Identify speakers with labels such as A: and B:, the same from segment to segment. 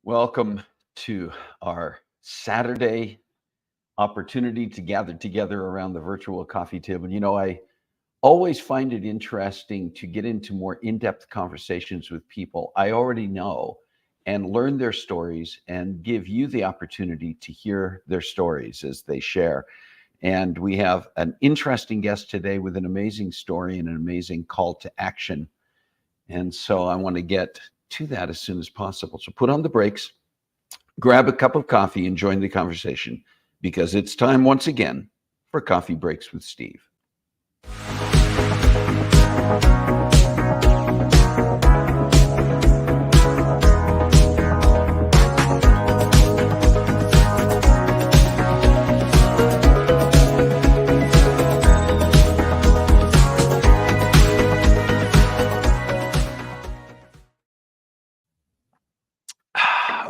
A: Welcome to our Saturday opportunity to gather together around the virtual coffee table. I always find it interesting to get into more in depth conversations with people I already know and learn their stories and give you the opportunity to hear their stories as they share. And we have an interesting guest today with an amazing story and an amazing call to action. And so I want to get to that as soon as possible. So put on the brakes, grab a cup of coffee, and join the conversation because it's time once again for Coffee Breaks with Steve.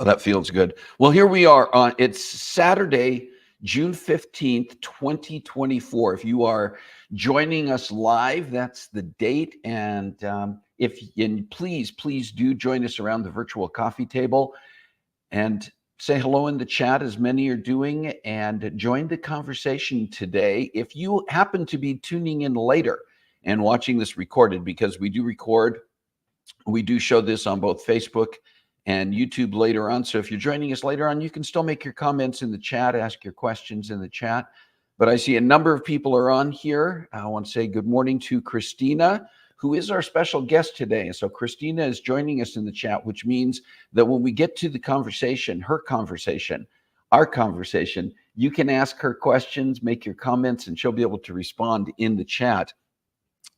A: Oh, that feels good. Well, here we are on it's Saturday, June 15th, 2024. If you are joining us live, that's the date. And please do join us around the virtual coffee table and say hello in the chat, as many are doing, and join the conversation today. If you happen to be tuning in later and watching this recorded, because we do record, we do show this on both Facebook and YouTube later on. So if you're joining us later on, you can still make your comments in the chat, ask your questions in the chat. But I see a number of people are on here. I want to say good morning to Christina, who is our special guest today. And so Christina is joining us in the chat, which means that when we get to the conversation, our conversation, you can ask her questions, make your comments, and she'll be able to respond in the chat.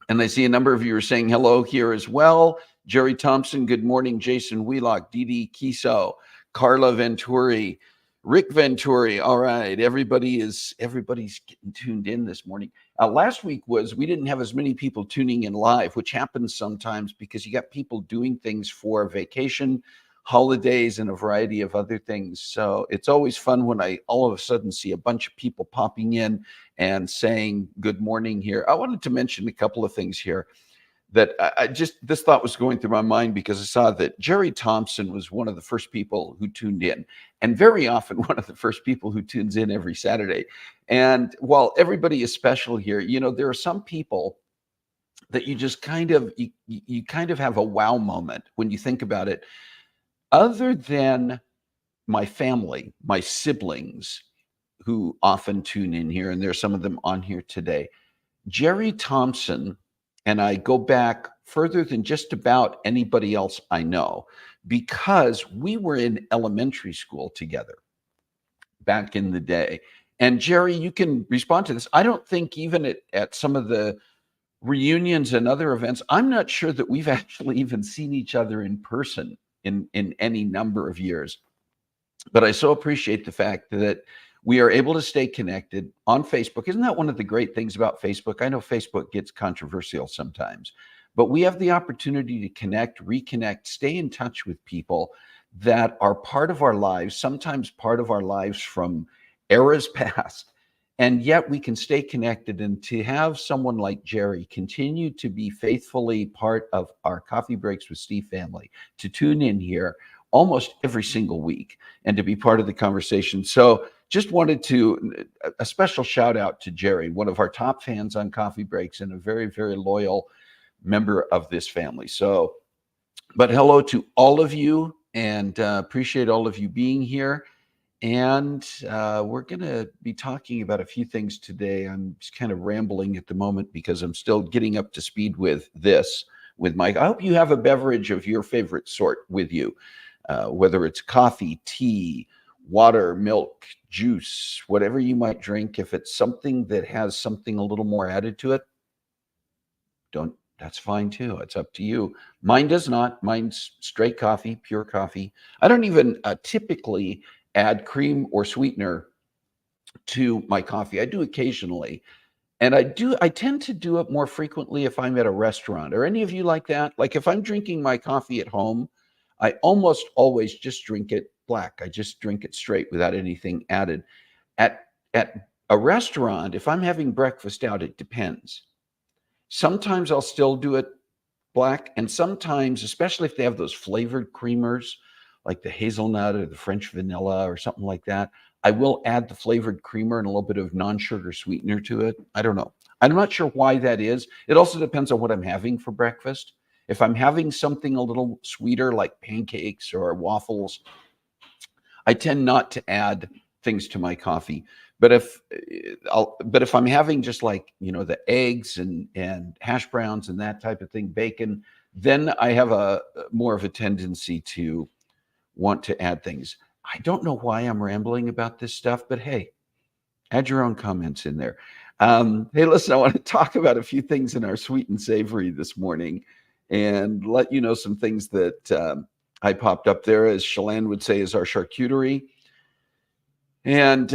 A: And I see a number of you are saying hello here as well. Jerry Thompson, good morning. Jason Wheelock, Didi Kiso, Carla Venturi, Rick Venturi. All right, everybody's getting tuned in this morning. Last week we didn't have as many people tuning in live, which happens sometimes because you got people doing things for vacation, holidays, and a variety of other things. So it's always fun when I all of a sudden see a bunch of people popping in and saying good morning here. I wanted to mention a couple of things here that this thought was going through my mind because I saw that Jerry Thompson was one of the first people who tuned in, and very often one of the first people who tunes in every Saturday. And while everybody is special here, there are some people that you just kind of have a wow moment when you think about it. Other than my family, my siblings, who often tune in here, and there's some of them on here today, Jerry Thompson and I go back further than just about anybody else I know because we were in elementary school together back in the day. And Jerry, you can respond to this. I don't think even at some of the reunions and other events, I'm not sure that we've actually even seen each other in person in any number of years. But I so appreciate the fact that we are able to stay connected on Facebook. Isn't that one of the great things about Facebook? I know Facebook gets controversial sometimes, but we have the opportunity to connect, reconnect, stay in touch with people that are part of our lives, sometimes part of our lives from eras past. And yet we can stay connected, and to have someone like Jerry continue to be faithfully part of our Coffee Breaks with Steve family, to tune in here almost every single week and to be part of the conversation. So just wanted a special shout out to Jerry, one of our top fans on Coffee Breaks and a very, very loyal member of this family. So, but hello to all of you, and appreciate all of you being here. And we're going to be talking about a few things today. I'm just kind of rambling at the moment because I'm still getting up to speed with Mike. I hope you have a beverage of your favorite sort with you, whether it's coffee, tea, water, milk, juice, whatever you might drink. If it's something that has something a little more added to it, that's fine too. It's up to you. Mine does not. Mine's straight coffee, pure coffee. I don't even typically add cream or sweetener to my coffee. I do occasionally. And I tend to do it more frequently if I'm at a restaurant. Are any of you like that? Like if I'm drinking my coffee at home, I almost always just drink it black. I just drink it straight without anything added. At a restaurant, if I'm having breakfast out, it depends. Sometimes I'll still do it black, and sometimes, especially if they have those flavored creamers like the hazelnut or the French vanilla or something like that. I will add the flavored creamer and a little bit of non-sugar sweetener to it. I don't know. I'm not sure why that is. It also depends on what I'm having for breakfast. If I'm having something a little sweeter like pancakes or waffles, I tend not to add things to my coffee. But if I'm having just like, the eggs and hash browns and that type of thing, bacon, then I have a more of a tendency to want to add things. I don't know why I'm rambling about this stuff, but hey, add your own comments in there. Hey, listen, I want to talk about a few things in our sweet and savory this morning and let you know some things that I popped up there, as Shalane would say, is our charcuterie. And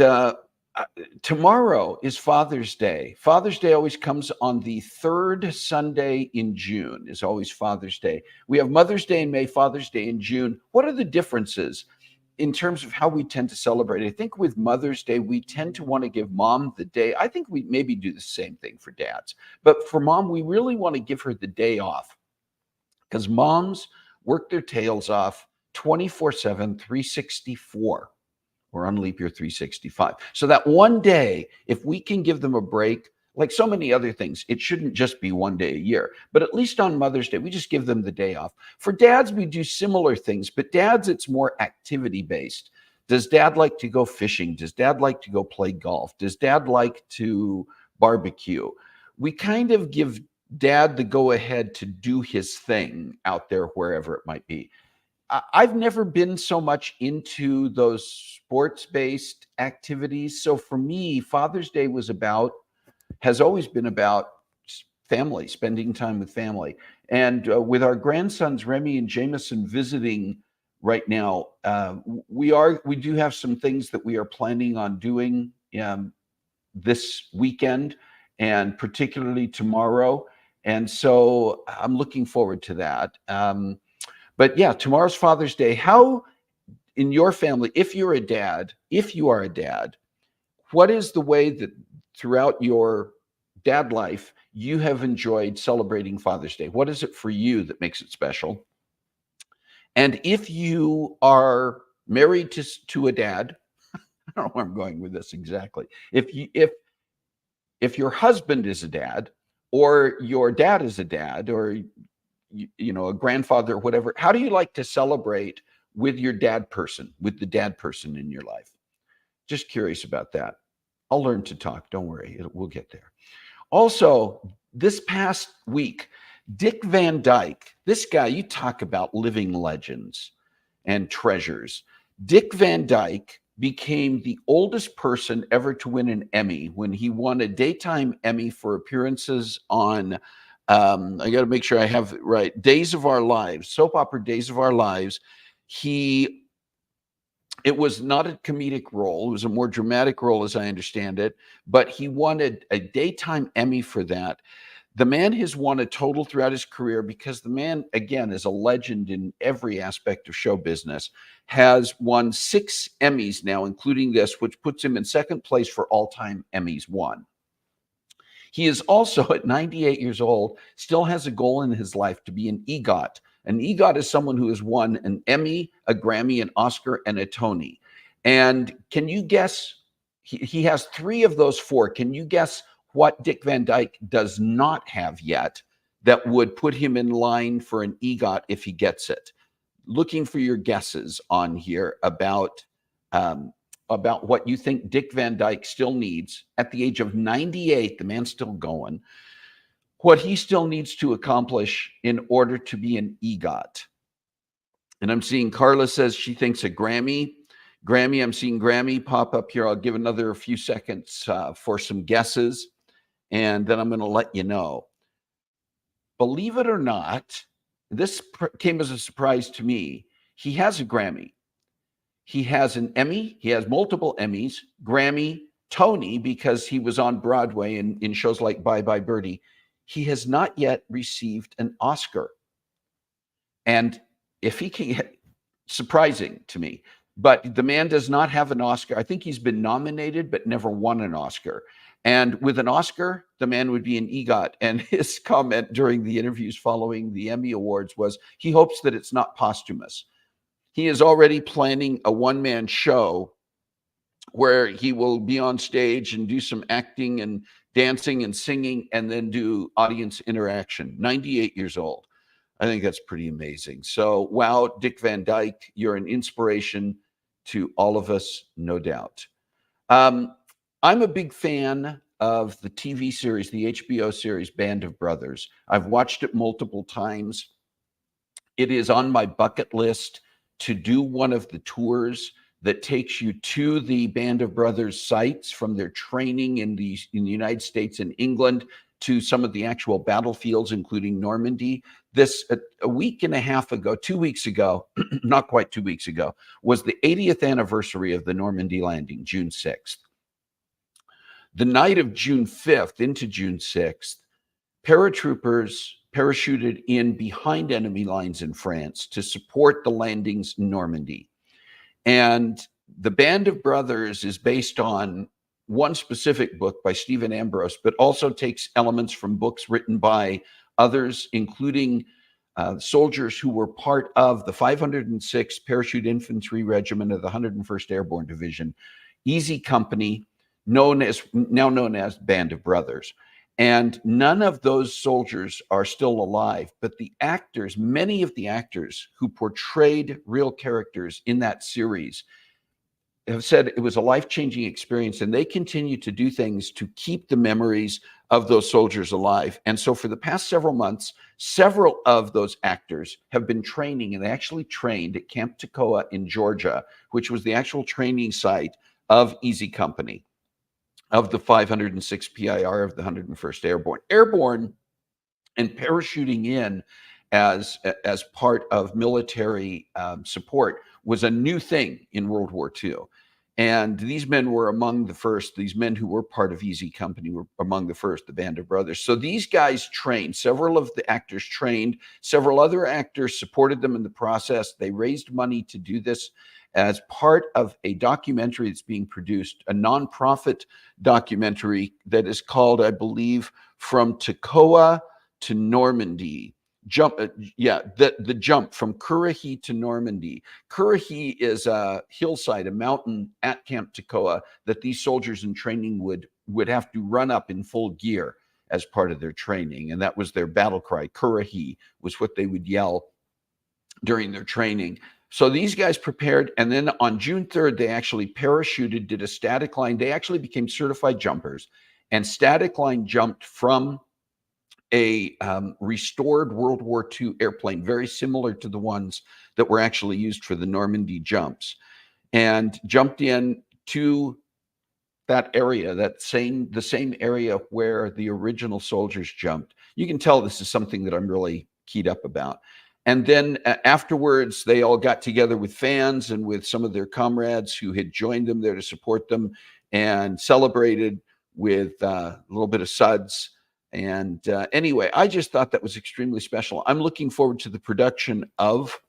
A: tomorrow is Father's Day. Father's Day always comes on the third Sunday in June, is always Father's Day. We have Mother's Day in May, Father's Day in June. What are the differences in terms of how we tend to celebrate? I think with Mother's Day, we tend to want to give mom the day. I think we maybe do the same thing for dads. But for mom, we really want to give her the day off because moms work their tails off 24/7, 364. Or on leap year 365. So that one day, if we can give them a break, like so many other things, it shouldn't just be one day a year, but at least on Mother's Day, we just give them the day off. For dads, we do similar things, but dads, it's more activity based. Does dad like to go fishing? Does dad like to go play golf? Does dad like to barbecue? We kind of give dad the go ahead to do his thing out there, wherever it might be. I've never been so much into those sports-based activities. So for me, Father's Day has always been about family, spending time with family. And with our grandsons, Remy and Jameson, visiting right now, we do have some things that we are planning on doing this weekend and particularly tomorrow. And so I'm looking forward to that. But yeah, tomorrow's Father's Day. How in your family, if you are a dad, what is the way that throughout your dad life you have enjoyed celebrating Father's Day? What is it for you that makes it special? And if you are married to a dad, I don't know where I'm going with this exactly. If your husband is a dad, or your dad is a dad, or a grandfather or whatever, how do you like to celebrate with the dad person in your life? Just curious about that. I'll learn to talk, don't worry, we'll get there. Also, this past week, Dick Van Dyke, this guy, you talk about living legends and treasures. Dick Van Dyke became the oldest person ever to win an Emmy when he won a daytime Emmy for appearances on I got to make sure I have it right. Days of Our Lives, soap opera Days of Our Lives. It was not a comedic role. It was a more dramatic role, as I understand it, but he won a daytime Emmy for that. The man has won a total throughout his career, because the man, again, is a legend in every aspect of show business, has won 6 Emmys now, including this, which puts him in second place for all-time Emmys won. He is also, at 98 years old, still has a goal in his life to be an EGOT. An EGOT is someone who has won an Emmy, a Grammy, an Oscar, and a Tony. And can you guess, he has 3 of those 4. Can you guess what Dick Van Dyke does not have yet that would put him in line for an EGOT if he gets it? Looking for your guesses on here about what you think Dick Van Dyke still needs at the age of 98. The man's still going. What he still needs to accomplish in order to be an EGOT. And I'm seeing Carla says she thinks a Grammy. I'm seeing Grammy pop up here. I'll give another few seconds for some guesses, and then I'm going to let you know. Believe it or not, this came as a surprise to me. He has a Grammy. He has an Emmy. He has multiple Emmys, Grammy, Tony, because he was on Broadway in shows like Bye Bye Birdie. He has not yet received an Oscar. And if he can, surprising to me, but the man does not have an Oscar. I think he's been nominated, but never won an Oscar. And with an Oscar, the man would be an EGOT. And his comment during the interviews following the Emmy Awards was he hopes that it's not posthumous. he is already planning a one-man show where he will be on stage and do some acting and dancing and singing and then do audience interaction. 98 years old. I think that's pretty amazing. So, wow, Dick Van Dyke, you're an inspiration to all of us, no doubt. I'm a big fan of the TV series, the HBO series Band of Brothers. I've watched it multiple times. It is on my bucket list to do one of the tours that takes you to the Band of Brothers sites, from their training in the United States and England to some of the actual battlefields, including Normandy. This a week and a half ago, 2 weeks ago, not quite 2 weeks ago, was the 80th anniversary of the Normandy landing, June 6th. The night of June 5th into June 6th, paratroopers parachuted in behind enemy lines in France to support the landings in Normandy. And the Band of Brothers is based on one specific book by Stephen Ambrose, but also takes elements from books written by others, including soldiers who were part of the 506th Parachute Infantry Regiment of the 101st Airborne Division, Easy Company, now known as Band of Brothers. And none of those soldiers are still alive, but the actors, many of the actors who portrayed real characters in that series, have said it was a life-changing experience, and they continue to do things to keep the memories of those soldiers alive. And so for the past several months, several of those actors have been training, and they actually trained at Camp Toccoa in Georgia, which was the actual training site of Easy Company, of the 506 PIR of the 101st Airborne, and parachuting in as part of military support was a new thing in World War II. And these men were among the first. These men who were part of Easy Company were among the first, the Band of Brothers. So these guys trained. Several of the actors trained. Several other actors supported them in the process. They raised money to do this as part of a documentary that's being produced, a nonprofit documentary that is called, I believe, From Toccoa to Normandy. The jump from Krych to Normandy. Krych is a hillside, a mountain at Camp Toccoa that these soldiers in training would have to run up in full gear as part of their training. And that was their battle cry. Krych was what they would yell during their training. So these guys prepared, and then on June 3rd, they actually parachuted, did a static line. They actually became certified jumpers, and static line jumped from a restored World War II airplane, very similar to the ones that were actually used for the Normandy jumps, and jumped in to that area, the same area where the original soldiers jumped. You can tell this is something that I'm really keyed up about. And then afterwards, they all got together with fans and with some of their comrades who had joined them there to support them, and celebrated with a little bit of suds. And anyway, I just thought that was extremely special. I'm looking forward to the production of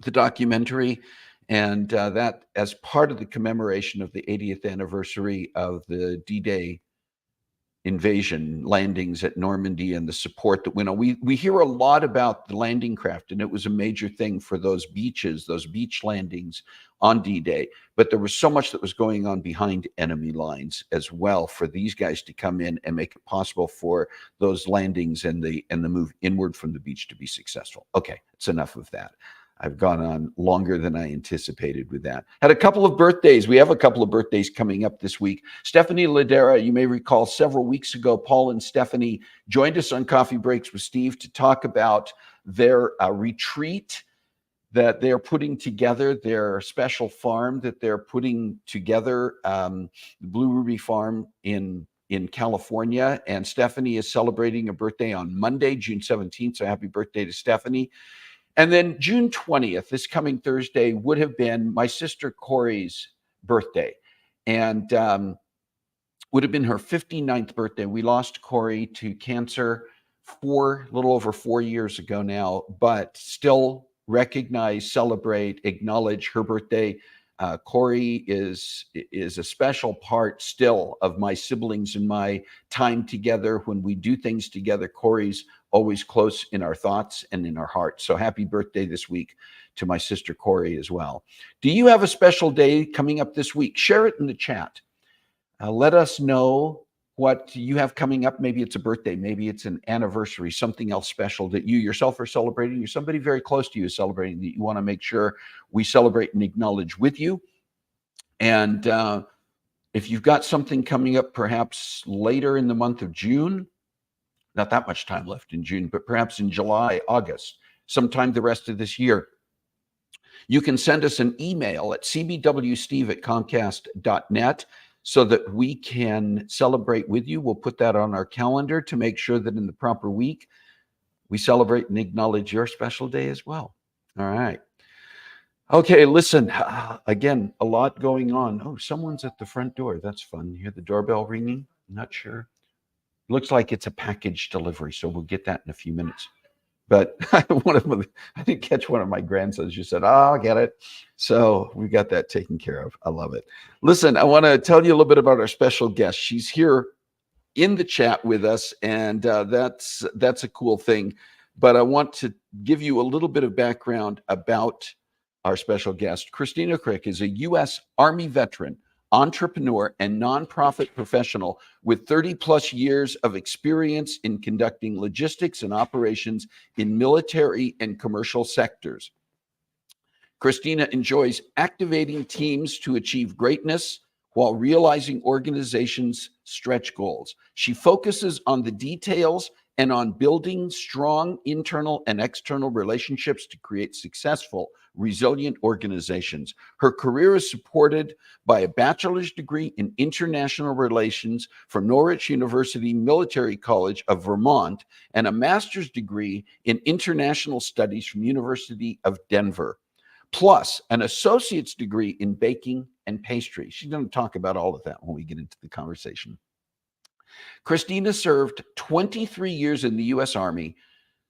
A: the documentary, and that as part of the commemoration of the 80th anniversary of the D-Day invasion landings at Normandy and the support that went on. We hear a lot about the landing craft, and it was a major thing for those beaches, those beach landings on D-Day. But there was so much that was going on behind enemy lines as well for these guys to come in and make it possible for those landings and the move inward from the beach to be successful. Okay, it's enough of that. I've gone on longer than I anticipated with that. Had a couple of birthdays. We have a couple of birthdays coming up this week. Stephanie Ladera, you may recall several weeks ago, Paul and Stephanie joined us on Coffee Breaks with Steve to talk about their retreat that they're putting together, their special farm that they're putting together, the Blue Ruby Farm in California. And Stephanie is celebrating a birthday on Monday, June 17th. So happy birthday to Stephanie. And then June 20th, this coming Thursday, would have been my sister Corey's birthday, and would have been her 59th birthday. We lost Corey to cancer a little over 4 years ago now, but still recognize, celebrate, acknowledge her birthday Corey is a special part still of my siblings and my time together. When we do things together, Corey's always close in our thoughts and in our hearts. So happy birthday this week to my sister Corey as well. Do you have a special day coming up this week? Share it in the chat. Let us know what you have coming up. Maybe it's a birthday, maybe it's an anniversary, something else special that you yourself are celebrating, or somebody very close to you is celebrating that you want to make sure we celebrate and acknowledge with you. And if you've got something coming up perhaps later in the month of June, not that much time left in June, but perhaps in July, August, sometime the rest of this year, you can send us an email at cbwsteve@comcast.net so that we can celebrate with you. We'll put that on our calendar to make sure that in the proper week, we celebrate and acknowledge your special day as well. All right. Okay, listen, again, a lot going on. Oh, someone's at the front door. That's fun. You hear the doorbell ringing? I'm not sure. Looks like it's a package delivery, so we'll get that in a few minutes. But I didn't catch one of my grandsons. You said, "Oh, I'll get it." So we got that taken care of. I love it. Listen, I want to tell you a little bit about our special guest. She's here in the chat with us, and that's a cool thing. But I want to give you a little bit of background about our special guest. Christina Krych is a U.S. Army veteran, entrepreneur, and nonprofit professional with 30 plus years of experience in conducting logistics and operations in military and commercial sectors. Christina enjoys activating teams to achieve greatness while realizing organizations' stretch goals. She focuses on the details and on building strong internal and external relationships to create successful, resilient organizations. Her career is supported by a bachelor's degree in international relations from Norwich University Military College of Vermont and a master's degree in international studies from University of Denver, plus an associate's degree in baking and pastry. She's going to talk about all of that when we get into the conversation. Christina served 23 years in the U.S. Army,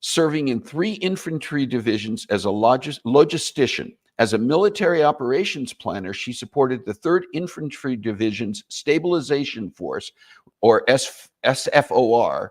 A: serving in 3 infantry divisions as a logistician. As a military operations planner, she supported the 3rd Infantry Division's Stabilization Force, or SFOR,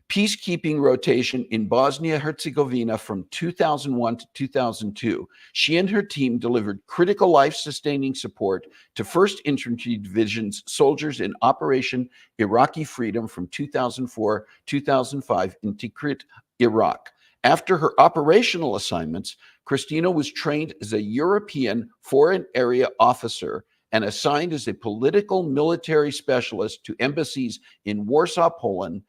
A: peacekeeping rotation in Bosnia-Herzegovina from 2001 to 2002. She and her team delivered critical life-sustaining support to 1st Infantry Division's soldiers in Operation Iraqi Freedom from 2004-2005 in Tikrit, Iraq. After her operational assignments, Christina was trained as a European Foreign Area Officer and assigned as a political military specialist to embassies in Warsaw, Poland,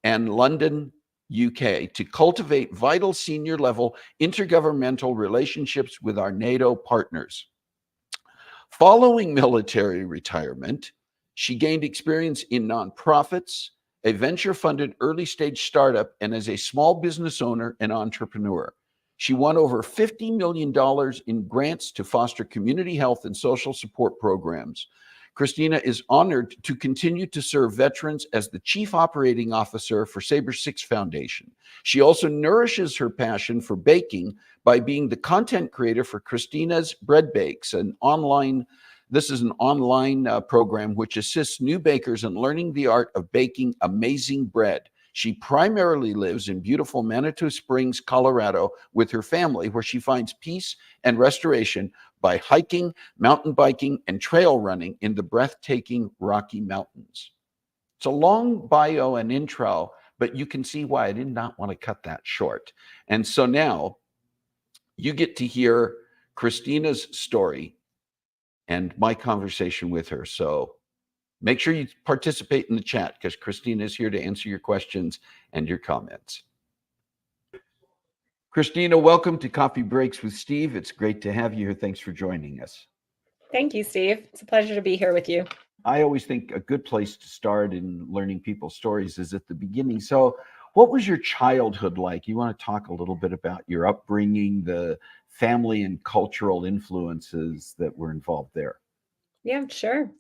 A: and London, UK, to cultivate vital senior level intergovernmental relationships with our NATO partners. Following military retirement, she gained experience in nonprofits, a venture-funded early-stage startup, and as a small business owner and entrepreneur. She won over $50 million in grants to foster community health and social support programs. Christina is honored to continue to serve veterans as the Chief Operating Officer for Sabre 6 Foundation. She also nourishes her passion for baking by being the content creator for Christina's Bread Bakes, an online program which assists new bakers in learning the art of baking amazing bread. She primarily lives in beautiful Manitou Springs, Colorado, with her family, where she finds peace and restoration by hiking, mountain biking, and trail running in the breathtaking Rocky Mountains. It's a long bio and intro, but you can see why I did not want to cut that short. And so now you get to hear Christina's story and my conversation with her. So make sure you participate in the chat because Christina is here to answer your questions and your comments. Christina, welcome to Coffee Breaks with Steve. It's great to have you here. Thanks for joining us.
B: Thank you, Steve. It's a pleasure to be here with you.
A: I always think a good place to start in learning people's stories is at the beginning. So what was your childhood like? You want to talk a little bit about your upbringing, the family and cultural influences that were involved there?
B: Yeah, sure.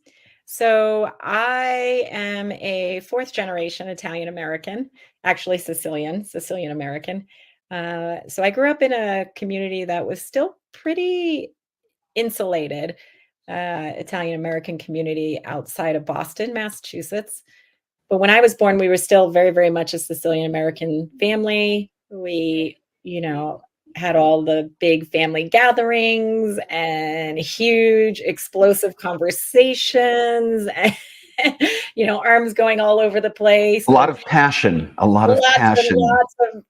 B: So I am a 4th generation Italian American, actually Sicilian American. So I grew up in a community that was still pretty insulated. Italian American community outside of Boston, Massachusetts. But when I was born, we were still very, very much a Sicilian American family. We, had all the big family gatherings and huge explosive conversations and, arms going all over the place
A: A lot
B: and
A: of passion, a lot of
B: lots and
A: passion.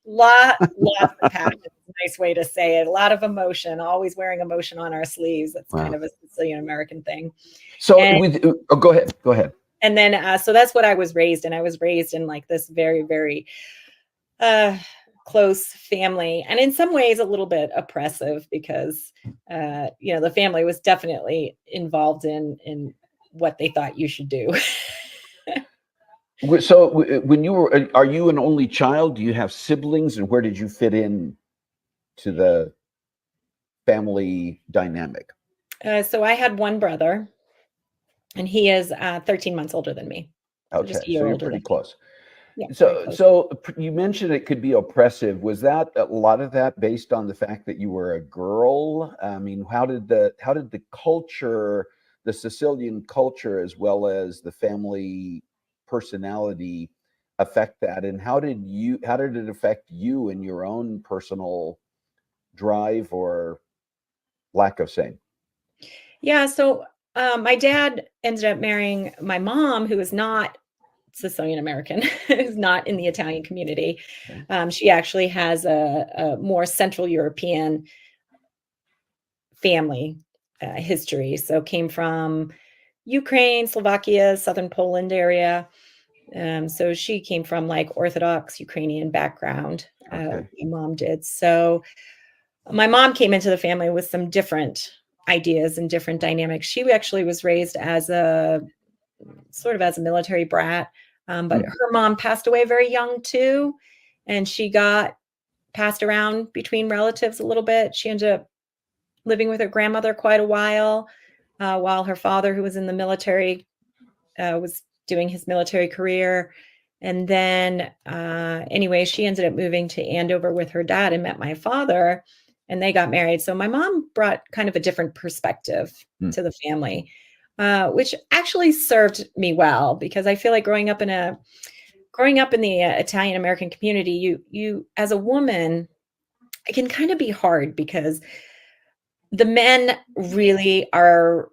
B: lots of passion. Nice way to say it. A lot of emotion, always wearing emotion on our sleeves. That's kind
A: Wow.
B: of a Sicilian American thing.
A: So
B: And
A: go ahead.
B: and then, so that's what I was raised in. I was raised in like this very, very close family, and in some ways a little bit oppressive because, the family was definitely involved in what they thought you should do.
A: So when are you an only child? Do you have siblings, and where did you fit in to the family dynamic?
B: So I had one brother, and he is 13 months older than me. So just
A: Okay,
B: a
A: so
B: year
A: you're
B: older
A: pretty
B: than me.
A: close.
B: Yeah, very
A: So,
B: close.
A: you mentioned it could be oppressive. Was that a lot of that based on the fact that you were a girl? I mean, how did the culture, the Sicilian culture, as well as the family personality, affect that? And how did it affect you in your own personal drive or lack of same?
B: Yeah, so my dad ended up marrying my mom, who is not Sicilian American, who's not in the Italian community.
A: Okay.
B: She actually has a more Central European family history. So came from Ukraine, Slovakia, southern Poland area. So she came from like Orthodox Ukrainian background.
A: Okay.
B: My mom did. So my mom came into the family with some different ideas and different dynamics. She actually was raised as a sort of as a military brat, but
A: Mm.
B: her mom passed away very young too, and she got passed around between relatives a little bit. She ended up living with her grandmother quite a while her father, who was in the military, was doing his military career. And then, anyway, she ended up moving to Andover with her dad and met my father, and they got married. So my mom brought kind of a different perspective
A: Mm.
B: to the family, which actually served me well because I feel like growing up in the Italian American community, you as a woman, it can kind of be hard because the men really are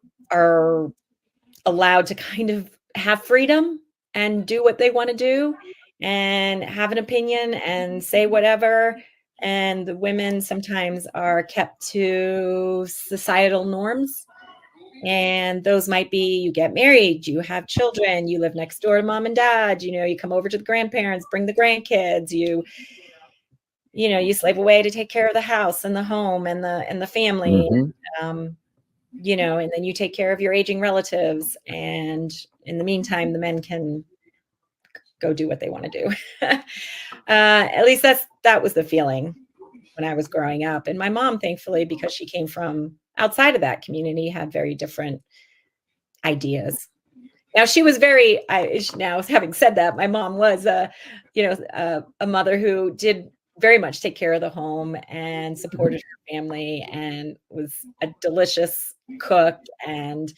B: allowed to kind of have freedom and do what they want to do and have an opinion and say whatever. And the women sometimes are kept to societal norms. And those might be you get married, you have children, you live next door to mom and dad, you come over to the grandparents, bring the grandkids, you slave away to take care of the house and the home and the family.
A: Hmm.
B: Um, and then you take care of your aging relatives. And in the meantime, the men can go do what they want to do. At least that was the feeling when I was growing up. And my mom, thankfully, because she came from outside of that community, had very different ideas. Now she was now having said that, my mom was a mother who did very much take care of the home and supported her family and was a delicious cook and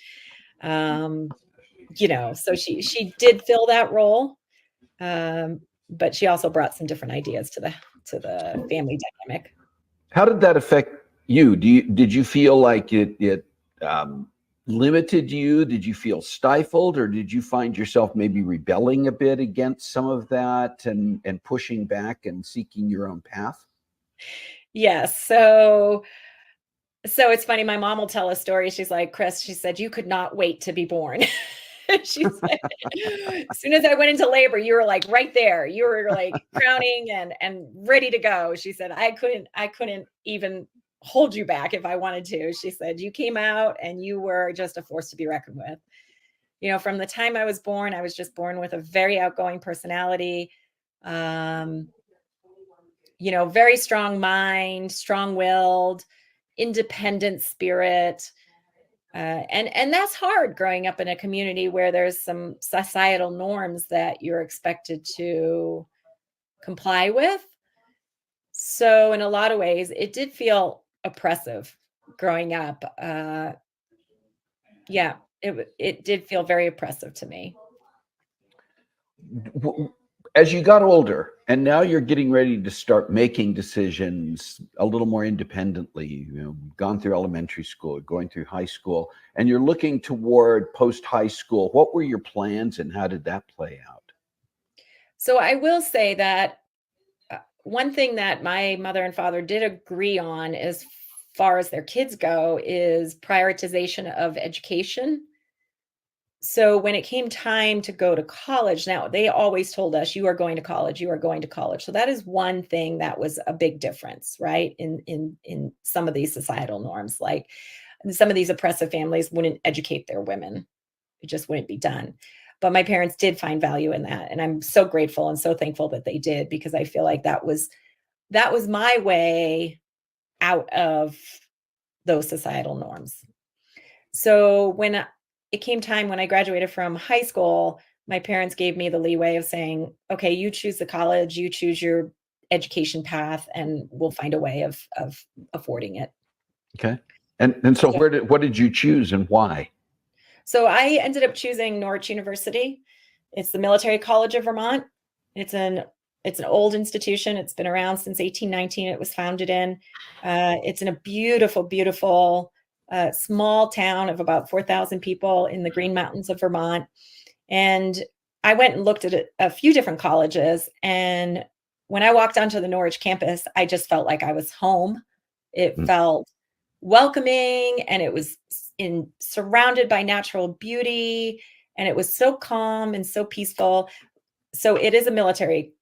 B: so she did fill that role, but she also brought some different ideas to the family dynamic.
A: How did that affect you? Did you feel like it limited you? Did you feel stifled, or did you find yourself maybe rebelling a bit against some of that and pushing back and seeking your own path?
B: Yes, so it's funny. My mom will tell a story. She's like, Chris, she said, you could not wait to be born. She said, as soon as I went into labor, you were like right there. You were like crowning and ready to go. She said, I couldn't even hold you back if I wanted to. She said, you came out and you were just a force to be reckoned with. From the time I was born, I was just born with a very outgoing personality. Um, very strong mind, strong-willed, independent spirit. And that's hard growing up in a community where there's some societal norms that you're expected to comply with. So in a lot of ways, it did feel oppressive growing up. Yeah, it did feel very oppressive to me.
A: As you got older and now you're getting ready to start making decisions a little more independently, gone through elementary school, going through high school, and you're looking toward post high school, what were your plans and how did that play out?
B: So I will say that one thing that my mother and father did agree on as far as their kids go is prioritization of education. So when it came time to go to college, now they always told us, "You are going to college, you are going to college." So that is one thing that was a big difference, right? In some of these societal norms, like some of these oppressive families wouldn't educate their women. It just wouldn't be done. But my parents did find value in that, and I'm so grateful and so thankful that they did, because I feel like that was my way out of those societal norms. So it came time when I graduated from high school, my parents gave me the leeway of saying, "Okay, you choose the college, you choose your education path, and we'll find a way of affording it."
A: Okay. And so
B: So,
A: what did you choose and why?
B: so I ended up choosing Norwich University. It's the Military College of Vermont. It's an it's an old institution. It's been around since 1819. It was founded in. It's in a beautiful, beautiful small town of about 4,000 people in the Green Mountains of Vermont. And I went and looked at a few different colleges. And when I walked onto the Norwich campus, I just felt like I was home. It
A: Mm.
B: felt welcoming, and it was in surrounded by natural beauty, and it was so calm and so peaceful. So it is a military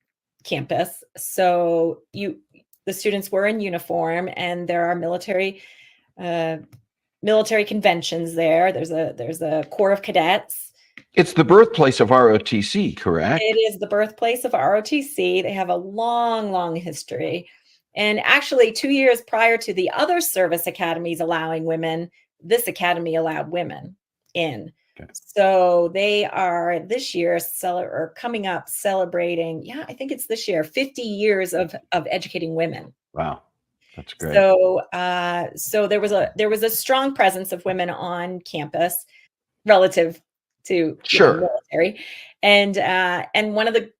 B: campus. So the students were in uniform, and there are uh, military conventions there. There's a Corps of Cadets.
A: It's the birthplace of ROTC,
B: It
A: correct?
B: is the birthplace of ROTC. They have a long, long history. And actually, 2 years prior to the other service academies allowing women, this academy allowed women in.
A: Okay.
B: So they are this year or coming up celebrating, yeah, I think it's this year, 50 years of educating women.
A: Wow. That's great.
B: So there was a strong presence of women on campus relative to
A: Sure.
B: military, and one of the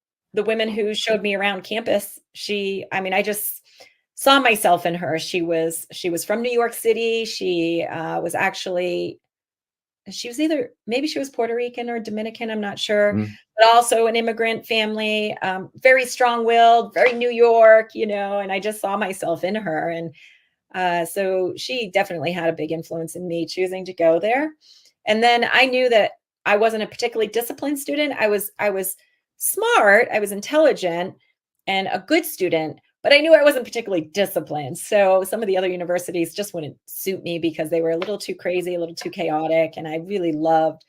B: women who showed me around campus, I mean, I just saw myself in her. She was from New York City. She was either, maybe she was Puerto Rican or Dominican, I'm not sure,
A: Mm.
B: but also an immigrant family, very strong-willed, very New York, and I just saw myself in her. And so she definitely had a big influence in me choosing to go there. And then I knew that I wasn't a particularly disciplined student. I was smart, I was intelligent and a good student, but I knew I wasn't particularly disciplined. So some of the other universities just wouldn't suit me because they were a little too crazy, a little too chaotic. And I really loved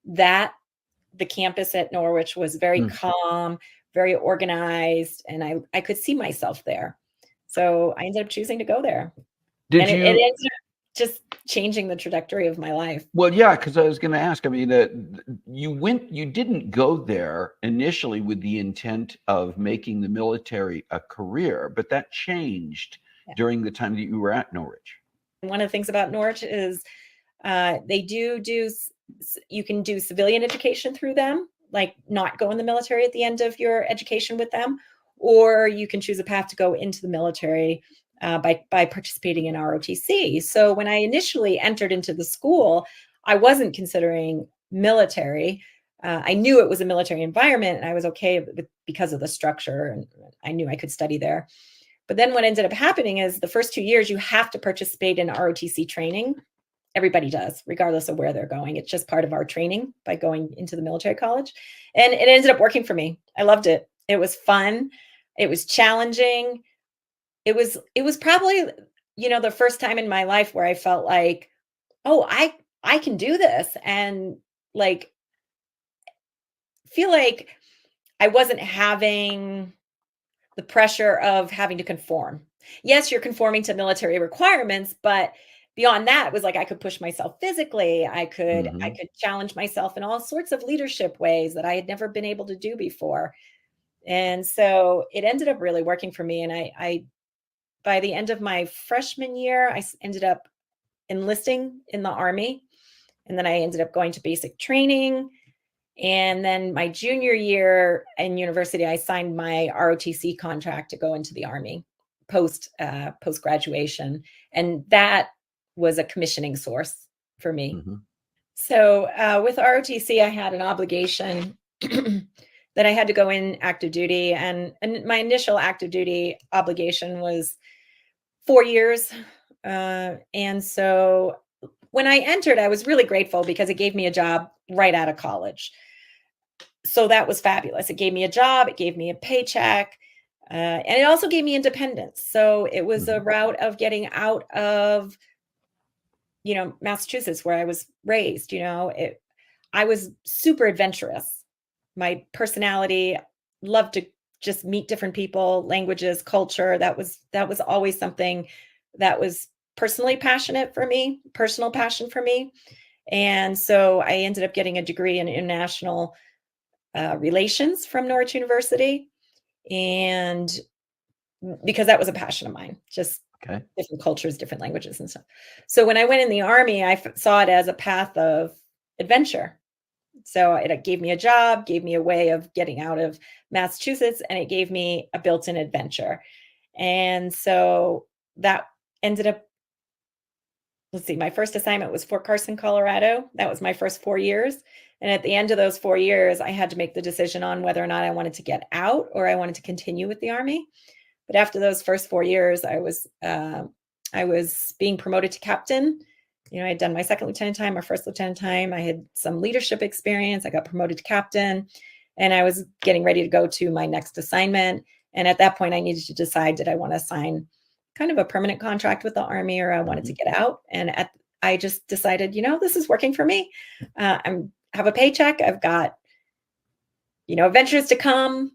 B: that. The campus at Norwich was very
A: Mm.
B: calm, very organized, and I could see myself there. So I ended up choosing to go there.
A: Did
B: And it
A: you?
B: ended up just changing the trajectory of my life.
A: Well, yeah, because I was going to ask. I mean, you didn't go there initially with the intent of making the military a career, but that changed
B: Yeah.
A: during the time that you were at Norwich.
B: One of the things about Norwich is they you can do civilian education through them, like not go in the military at the end of your education with them, or you can choose a path to go into the military by participating in ROTC. So when I initially entered into the school, I wasn't considering military. I knew it was a military environment, and I was okay because of the structure, and I knew I could study there. But then what ended up happening is the first 2 years you have to participate in ROTC training. Everybody does, regardless of where they're going. It's just part of our training by going into the military college. And it ended up working for me. I loved it. It was fun. It was challenging. It was probably, the first time in my life where I felt like, oh, I can do this. And like feel like I wasn't having the pressure of having to conform. Yes, you're conforming to military requirements, but beyond that, it was like I could push myself physically. I
A: Hmm.
B: could challenge myself in all sorts of leadership ways that I had never been able to do before. And so it ended up really working for me. And I by the end of my freshman year, ended up enlisting in the Army. And then I ended up going to basic training. And then my junior year in university, I signed my ROTC contract to go into the Army post graduation, and that was a commissioning source for me.
A: Mhm.
B: So with ROTC, I had an obligation that I had to go in active duty, and my initial active duty obligation was 4 years. And so when I entered, I was really grateful because it gave me a job right out of college. So that was fabulous. It gave me a job, it gave me a paycheck, and it also gave me independence. So it was a
A: Mhm.
B: route of getting out of, Massachusetts, where I was raised. I was super adventurous. My personality loved to just meet different people, languages, culture. That was always something that was personal passion for me. And so I ended up getting a degree in international relations from Norwich University, and because that was a passion of mine, just
A: Okay.
B: different cultures, different languages, and stuff. So when I went in the Army, I saw it as a path of adventure. So it gave me a job, gave me a way of getting out of Massachusetts, and it gave me a built-in adventure. And so that ended up, let's see, my first assignment was Fort Carson, Colorado. That was my first 4 years. And at the end of those 4 years, I had to make the decision on whether or not I wanted to get out or I wanted to continue with the Army. But after those first 4 years, I was being promoted to captain. I had done my second lieutenant time, my first lieutenant time. I had some leadership experience. I got promoted to captain, and I was getting ready to go to my next assignment. And at that point, I needed to decide, did I want to sign kind of a permanent contract with the Army, or I wanted to
A: Mhm.
B: get out? And I just decided, this is working for me. Have a paycheck. I've got, adventures to come.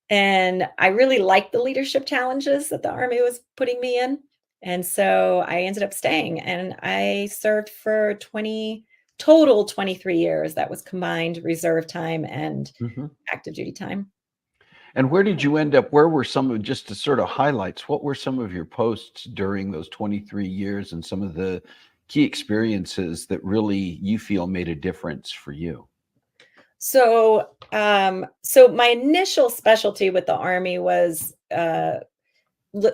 B: And I really liked the leadership challenges that the Army was putting me in. And so I ended up staying, and I served for 23 years. That was combined reserve time and
A: Mhm.
B: active duty time.
A: And where did you end up? Where were some of, just to sort of highlights, what were some of your posts during those 23 years and some of the key experiences that really you feel made a difference for you?
B: So my initial specialty with the Army was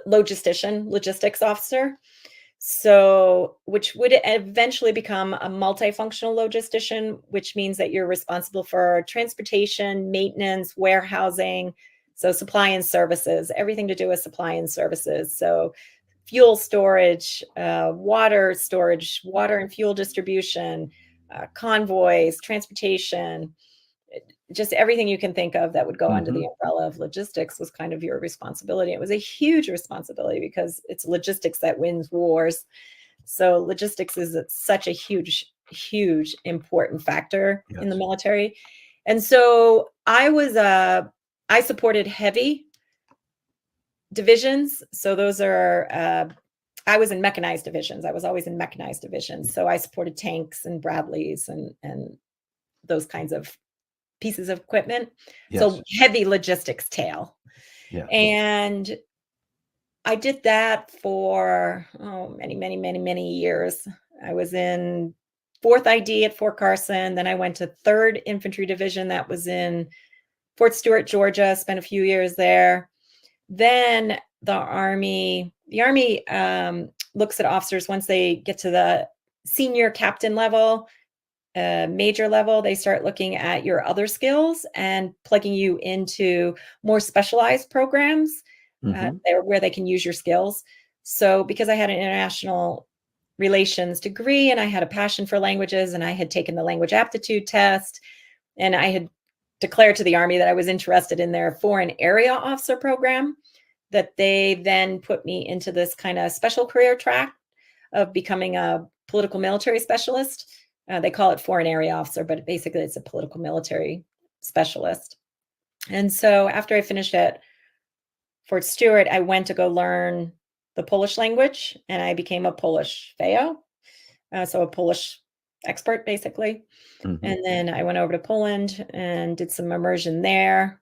B: logistics officer. So, which would eventually become a multifunctional logistician, which means that you're responsible for transportation, maintenance, warehousing, so supply and services, everything to do with supply and services. So, fuel storage, water storage, water and fuel distribution, convoys, transportation, just everything you can think of that would go under the
A: Mhm.
B: umbrella of logistics was kind of your responsibility. It was a huge responsibility because it's logistics that wins wars. So logistics is such a huge important factor in the
A: Yes.
B: military. And so I supported heavy divisions. So those are I was in mechanized divisions. I was always in mechanized divisions. So I supported tanks and Bradleys and those kinds of pieces of equipment. So
A: Yes.
B: heavy logistics tail.
A: Yes.
B: And I did that for many years. I was in 4th ID at Fort Carson. Then I went to 3rd Infantry Division that was in Fort Stewart, Georgia, spent a few years there. Then the Army looks at officers once they get to the senior captain level, major level. They start looking at your other skills and plugging you into more specialized programs
A: Mhm.
B: where they can use your skills. So, because I had an international relations degree and I had a passion for languages and I had taken the language aptitude test and I had declared to the Army that I was interested in their foreign area officer program, that they then put me into this kind of special career track of becoming a political military specialist. They call it foreign area officer, but basically it's a political military specialist. And so after I finished at Fort Stewart, I went to go learn the Polish language, and I became a Polish FAO, so a Polish expert basically.
A: Mhm.
B: And then I went over to Poland and did some immersion there.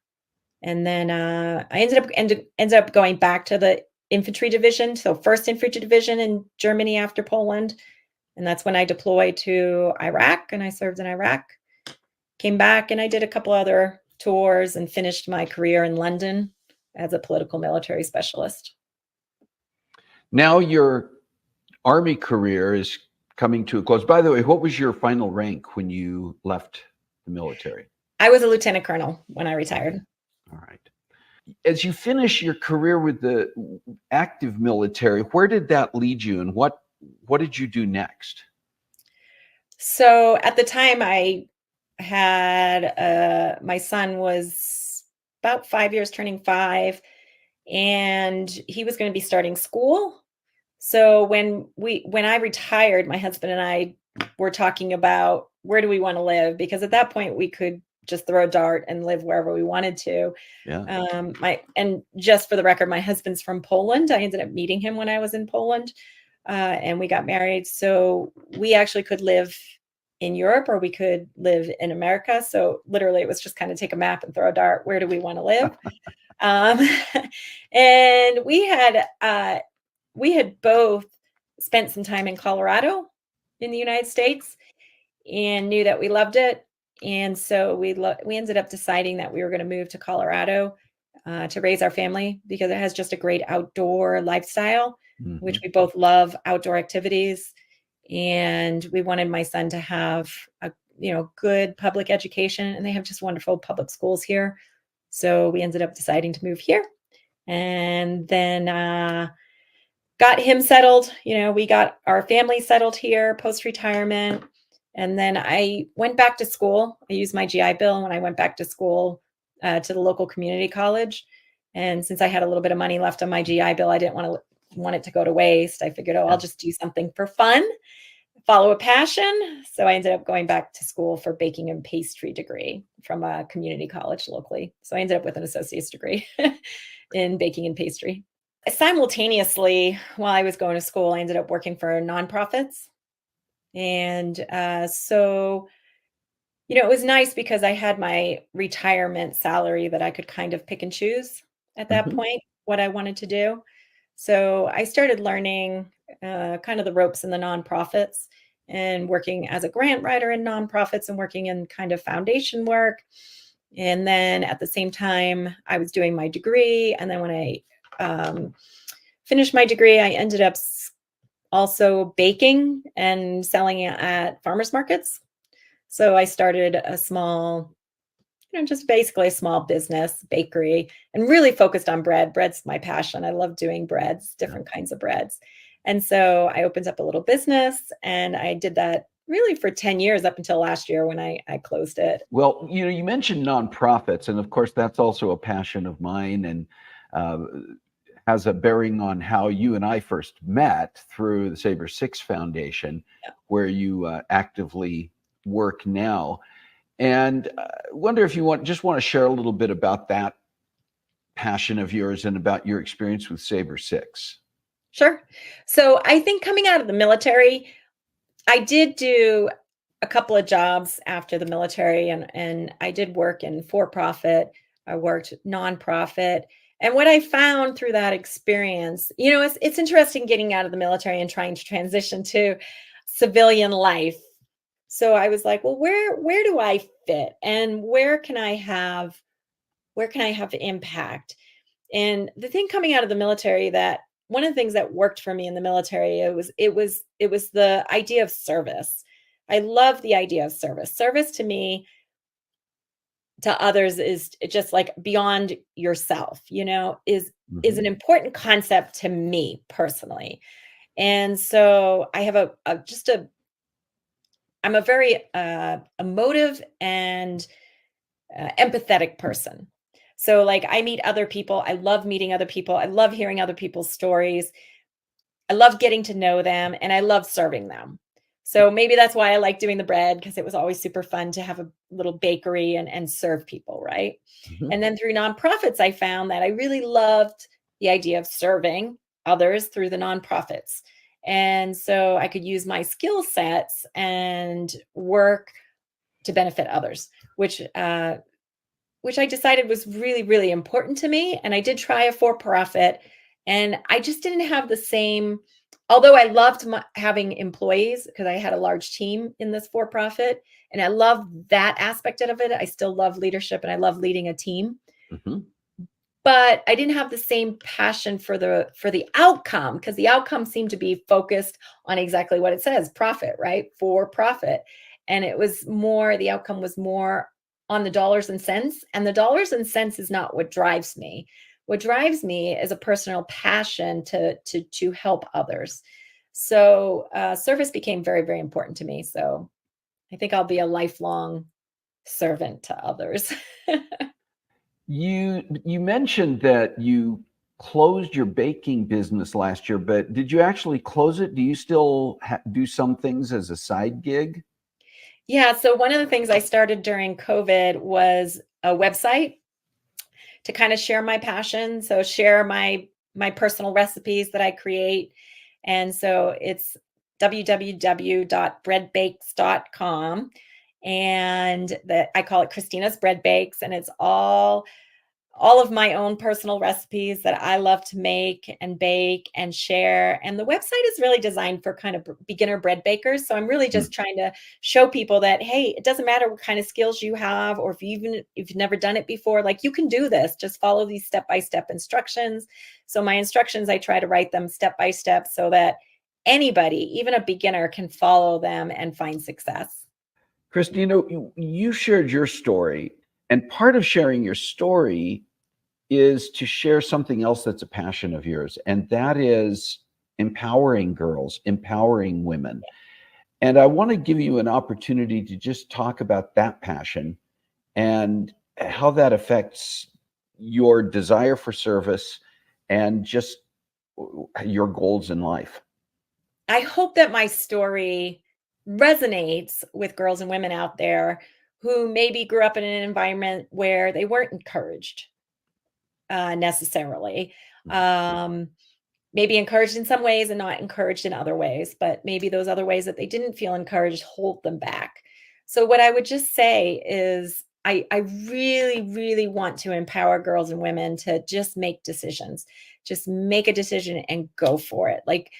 B: And then I ended up going back to the infantry division, so First Infantry Division in Germany after Poland. And that's when I deployed to Iraq and I served in Iraq. Came back and I did a couple other tours and finished my career in London as a political military specialist.
A: Now your Army career is coming to a close. By the way, what was your final rank when you left the military?
B: I was a lieutenant colonel when I
A: Okay.
B: retired.
A: All right. As you finish your career with the active military, where did that lead you, and what did you do next?
B: So at the time I had my son was about 5 years turning 5, and he was going to be starting school. So when I retired, my husband and I were talking about where do we want to live, because at that point we could just throw a dart and live wherever we wanted to.
A: Yeah.
B: My and just for the record, my husband's from Poland. I ended up meeting him when I was in Poland, and we got married. So we actually could live in Europe or we could live in America. So literally, it was just kind of take a map and throw a dart. Where do we want to live? Um, and we had both spent some time in Colorado in the United States and knew that we loved it. And so we ended up deciding that we were going to move to Colorado to raise our family because it has just a great outdoor lifestyle, which we both love outdoor activities. And we wanted my son to have a good public education, and they have just wonderful public schools here. So we ended up deciding to move here, and then got him settled. We got our family settled here post-retirement. And then I went back to school. I used my GI Bill when I went back to school to the local community college. And since I had a little bit of money left on my GI Bill, I didn't want it to go to waste. I figured, I'll just do something for fun, follow a passion. So I ended up going back to school for baking and pastry degree from a community college locally. So I ended up with an associate's degree in baking and pastry. Simultaneously, while I was going to school, I ended up working for nonprofits. And so it was nice because I had my retirement salary that I could kind of pick and choose at that point what I wanted to do. So I started learning kind of the ropes in the nonprofits and working as a grant writer in nonprofits and working in kind of foundation work. And then at the same time, I was doing my degree. And then when I finished my degree, I ended up also baking and selling it at farmers markets. So I started a small, just basically a small business bakery and really focused on bread. Bread's my passion. I love doing breads, different kinds of breads. And so I opened up a little business, and I did that really for 10 years up until last year when I closed it.
A: Well, you mentioned nonprofits, and of course, that's also a passion of mine, and has a bearing on how you and I first met through the Saber 6 Foundation, where you actively work now. And I wonder if you just want to share a little bit about that passion of yours and about your experience with Saber 6.
B: Sure. So I think coming out of the military, I did do a couple of jobs after the military, and I did work in for-profit. I worked nonprofit. And what I found through that experience, it's interesting getting out of the military and trying to transition to civilian life. So I was like, well, where do I fit, and where can I have impact? And the thing coming out of the military, that one of the things that worked for me in the military, it was the idea of service. I love the idea of service. Service to me, to others, is just like beyond yourself, is an important concept to me personally. And so I have I'm a very emotive and empathetic person. So like I meet other people. I love meeting other people. I love hearing other people's stories. I love getting to know them, and I love serving them. So maybe that's why I like doing the bread, because it was always super fun to have a little bakery and serve people, right? And then through nonprofits, I found that I really loved the idea of serving others through the nonprofits. And so I could use my skill sets and work to benefit others, which I decided was really, really important to me. And I did try a for-profit, and I just didn't have the same although I loved having employees because I had a large team in this for profit, and I love that aspect of it. I still love leadership and I love leading a team.
A: Hmm.
B: But I didn't have the same passion for the outcome, because the outcome seemed to be focused on exactly what it says, profit, right? For profit. And it was more, the outcome was more on the dollars and cents. And the dollars and cents is not what drives me. What drives me is a personal passion to help others. So service became very, very important to me. So I think I'll be a lifelong servant to others.
A: You mentioned that you closed your baking business last year, but did you actually close it? Do you still do some things as a side gig?
B: Yeah, so one of the things I started during COVID was a website to kind of share my passion, so share my personal recipes that I create. And so it's www.breadbakes.com, and that I call it Christina's Bread Bakes, and it's all of my own personal recipes that I love to make and bake and share. And the website is really designed for kind of beginner bread bakers. So I'm really
A: Mm.
B: just trying to show people that, hey, it doesn't matter what kind of skills you have, or if you've never done it before, like, you can do this. Just follow these step-by-step instructions. So my instructions, I try to write them step by step so that anybody, even a beginner, can follow them and find success.
A: Christina, you shared your story, and part of sharing your story is to share something else that's a passion of yours, and that is empowering girls, empowering women. And I want to give you an opportunity to just talk about that passion and how that affects your desire for service and just your goals in life.
B: I hope that my story resonates with girls and women out there who maybe grew up in an environment where they weren't encouraged necessarily. Um, Maybe encouraged in some ways and not encouraged in other ways, but maybe those other ways that they didn't feel encouraged hold them back. So, what I would just say is, I really, really want to empower girls and women to just make decisions. Just make a decision and go for it. Like,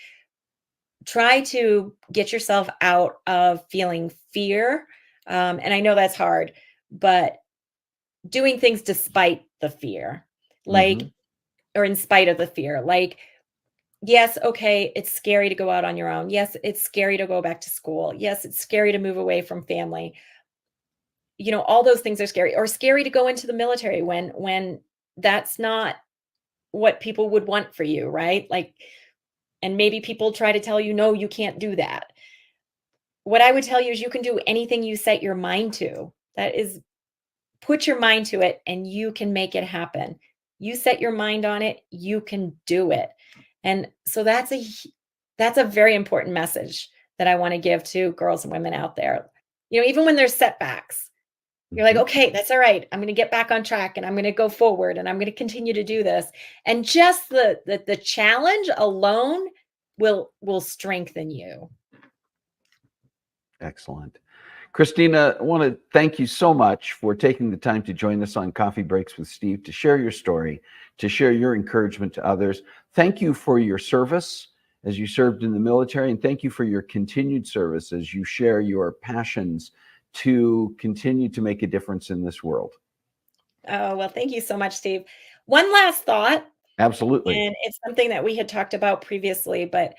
B: try to get yourself out of feeling fear. And I know that's hard, but doing things despite the fear, like,
A: Hmm.
B: or in spite of the fear, like, yes, okay, it's scary to go out on your own. Yes, it's scary to go back to school. Yes, it's scary to move away from family. All those things are scary, or scary to go into the military when that's not what people would want for you, right? Like, and maybe people try to tell you, no, you can't do that. What I would tell you is you can do anything you set your mind to. That is, put your mind to it and you can make it happen. You set your mind on it, you can do it. And so that's a very important message that I want to give to girls and women out there. Even when there's setbacks, you're like,
A: Hmm.
B: okay, that's all right. I'm going to get back on track and I'm going to go forward and I'm going to continue to do this. And just the challenge alone will strengthen you.
A: Excellent. Christina, I want to thank you so much for taking the time to join us on Coffee Breaks with Steve, to share your story, to share your encouragement to others. Thank you for your service as you served in the military, and thank you for your continued service as you share your passions to continue to make a difference in this world.
B: Oh, well, thank you so much, Steve. One last thought,
A: Absolutely.
B: and it's something that we had talked about previously, but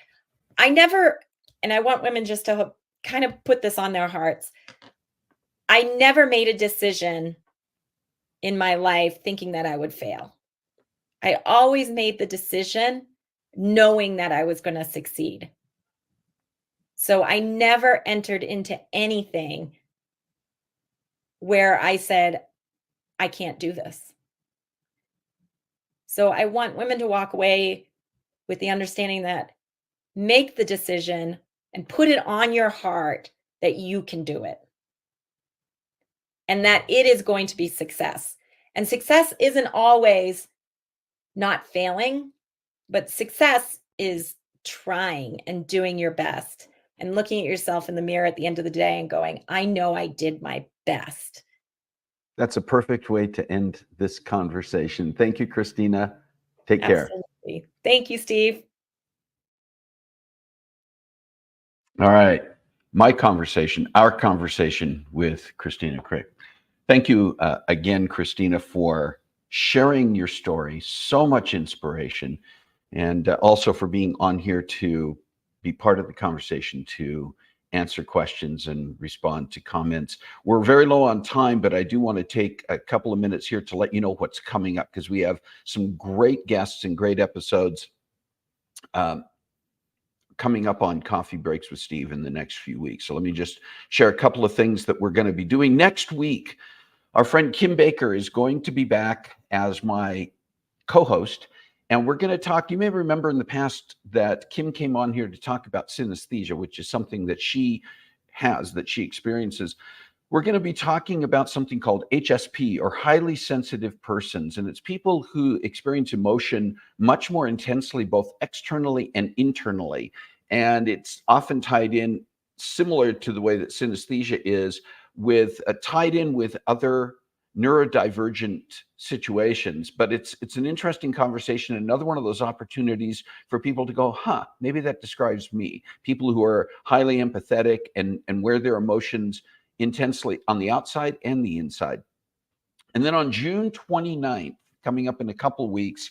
B: I never, and I want women just to kind of put this on their hearts. I never made a decision in my life thinking that I would fail. I always made the decision knowing that I was going to succeed. So I never entered into anything where I said, I can't do this. So I want women to walk away with the understanding that, make the decision and put it on your heart that you can do it and that it is going to be success. And success isn't always not failing, but success is trying and doing your best and looking at yourself in the mirror at the end of the day and going, I know I did my best.
A: That's a perfect way to end this conversation. Thank you, Christina. Take care.
B: Absolutely. Thank you, Steve.
A: All right. Our conversation with Christina Krych. Thank you again, Christina, for sharing your story. So much inspiration. And also for being on here to be part of the conversation, to answer questions and respond to comments. We're very low on time, but I do want to take a couple of minutes here to let you know what's coming up, because we have some great guests and great episodes um, coming up on Coffee Breaks with Steve in the next few weeks. So let me just share a couple of things that we're going to be doing next week. Our friend Kim Baker is going to be back as my co-host, and we're going to talk. You may remember in the past that Kim came on here to talk about synesthesia, which is something that she has, that she experiences. We're going to be talking about something called HSP, or highly sensitive persons. And it's people who experience emotion much more intensely, both externally and internally. And it's often tied in, similar to the way that synesthesia is, with tied in with other neurodivergent situations. But it's an interesting conversation, another one of those opportunities for people to go, maybe that describes me. People who are highly empathetic and where their emotions intensely on the outside and the inside. And then on June 29th, coming up in a couple of weeks,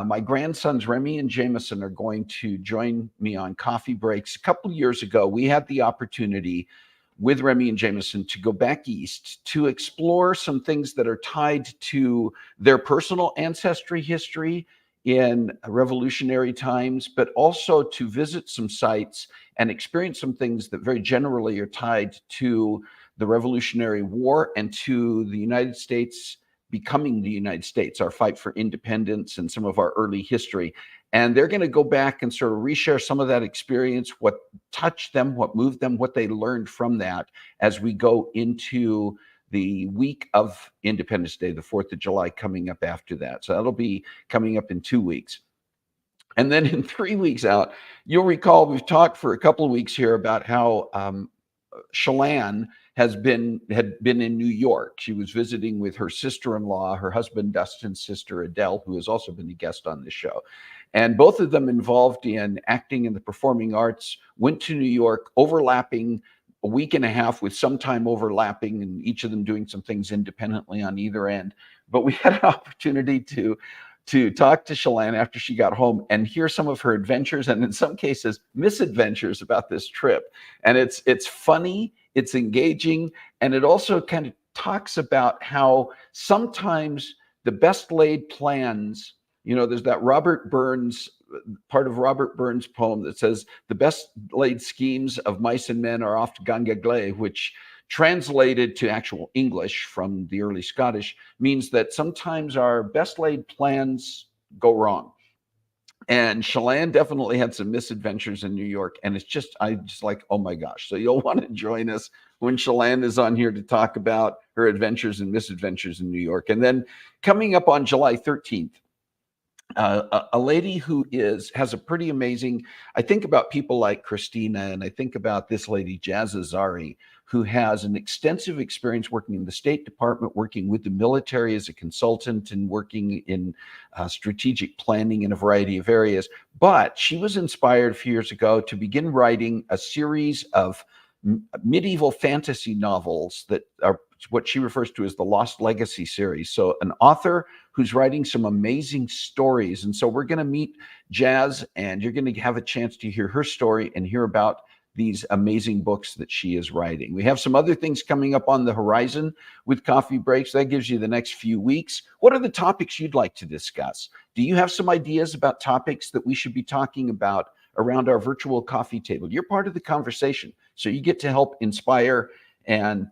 A: my grandsons Remy and Jameson are going to join me on Coffee Breaks. A couple of years ago, we had the opportunity with Remy and Jameson to go back east to explore some things that are tied to their personal ancestry history in revolutionary times, but also to visit some sites and experience some things that very generally are tied to the Revolutionary War and to the United States becoming the United States, our fight for independence and some of our early history. And they're going to go back and sort of reshare some of that experience, what touched them, what moved them, what they learned from that as we go into the week of Independence Day, the 4th of July coming up after that. So that'll be coming up in 2 weeks. And then in 3 weeks out, you'll recall we've talked for a couple of weeks here about how Shalane had been in New York. She was visiting with her sister-in-law, her husband Dustin's sister Adele, who has also been a guest on this show. And both of them involved in acting in the performing arts, went to New York, overlapping a week and a half, with some time overlapping, and each of them doing some things independently on either end. But we had an opportunity to talk to Shalane after she got home and hear some of her adventures, and in some cases misadventures, about this trip. And it's funny, it's engaging, and it also kind of talks about how sometimes the best laid plans, there's that part of Robert Burns' poem that says the best laid schemes of mice and men are oft gangagle, which translated to actual English from the early Scottish means that sometimes our best laid plans go wrong. And Shalane definitely had some misadventures in New York. And I just like, oh my gosh. So you'll want to join us when Shalane is on here to talk about her adventures and misadventures in New York. And then coming up on July 13th, a lady who has a pretty amazing, I think about people like Christina, and I think about this lady, Jazz Azari, who has an extensive experience working in the State Department, working with the military as a consultant, and working in strategic planning in a variety of areas. But she was inspired a few years ago to begin writing a series of medieval fantasy novels that are what she refers to as the Lost Legacy series. So an author who's writing some amazing stories. And so we're going to meet Jazz, and you're going to have a chance to hear her story and hear about these amazing books that she is writing. We have some other things coming up on the horizon with Coffee Breaks. That gives you the next few weeks. What are the topics you'd like to discuss? Do you have some ideas about topics that we should be talking about around our virtual coffee table? You're part of the conversation, so you get to help inspire and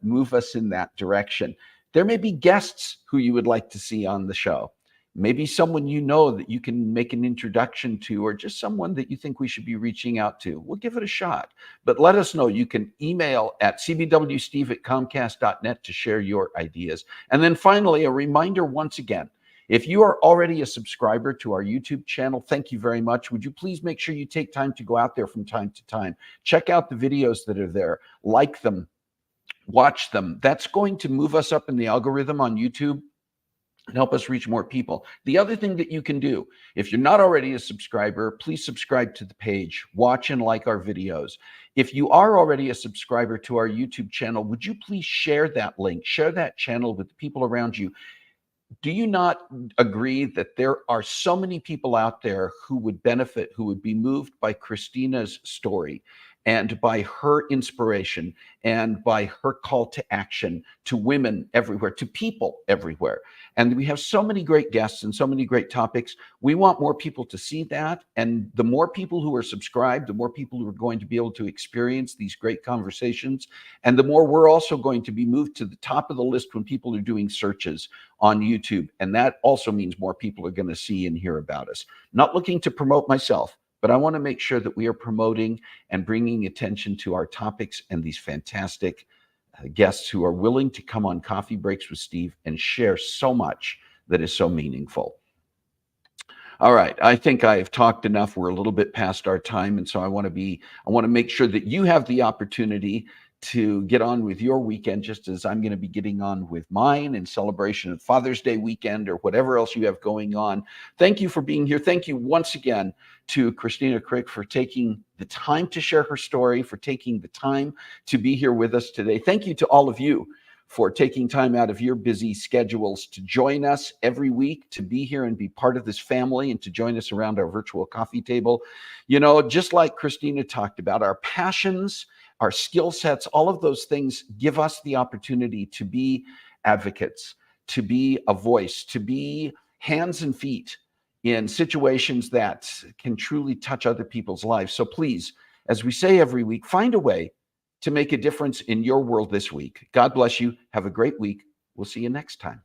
A: move us in that direction. There may be guests who you would like to see on the show. Maybe someone that you can make an introduction to, or just someone that you think we should be reaching out to. We'll give it a shot. But let us know. You can email at cbwsteve@comcast.net to share your ideas. And then finally, a reminder once again, if you are already a subscriber to our YouTube channel, thank you very much. Would you please make sure you take time to go out there from time to time, check out the videos that are there, like them, watch them. That's going to move us up in the algorithm on YouTube. and help us reach more people. The other thing that you can do, if you're not already a subscriber, please subscribe to the page, watch and like our videos. If you are already a subscriber to our YouTube channel, would you please share that link, share that channel with the people around you? Do you not agree that there are so many people out there who would benefit, who would be moved by Christina's story and by her inspiration and by her call to action to women everywhere, to people everywhere? And we have so many great guests and so many great topics. We want more people to see that. And the more people who are subscribed, the more people who are going to be able to experience these great conversations. And the more we're also going to be moved to the top of the list when people are doing searches on YouTube. And that also means more people are going to see and hear about us. Not looking to promote myself, but I want to make sure that we are promoting and bringing attention to our topics and these fantastic guests who are willing to come on Coffee Breaks with Steve and share so much that is so meaningful. All right, I think I have talked enough. We're a little bit past our time, and so I want to make sure that you have the opportunity to get on with your weekend, just as I'm going to be getting on with mine in celebration of Father's Day weekend or whatever else you have going on. Thank you for being here. Thank you once again to Christina Krych for taking the time to share her story, for taking the time to be here with us today. Thank you to all of you for taking time out of your busy schedules to join us every week, to be here and be part of this family and to join us around our virtual coffee table. You know, just like Christina talked about, our passions, our skill sets, all of those things give us the opportunity to be advocates, to be a voice, to be hands and feet in situations that can truly touch other people's lives. So please, as we say every week, find a way to make a difference in your world this week. God bless you. Have a great week. We'll see you next time.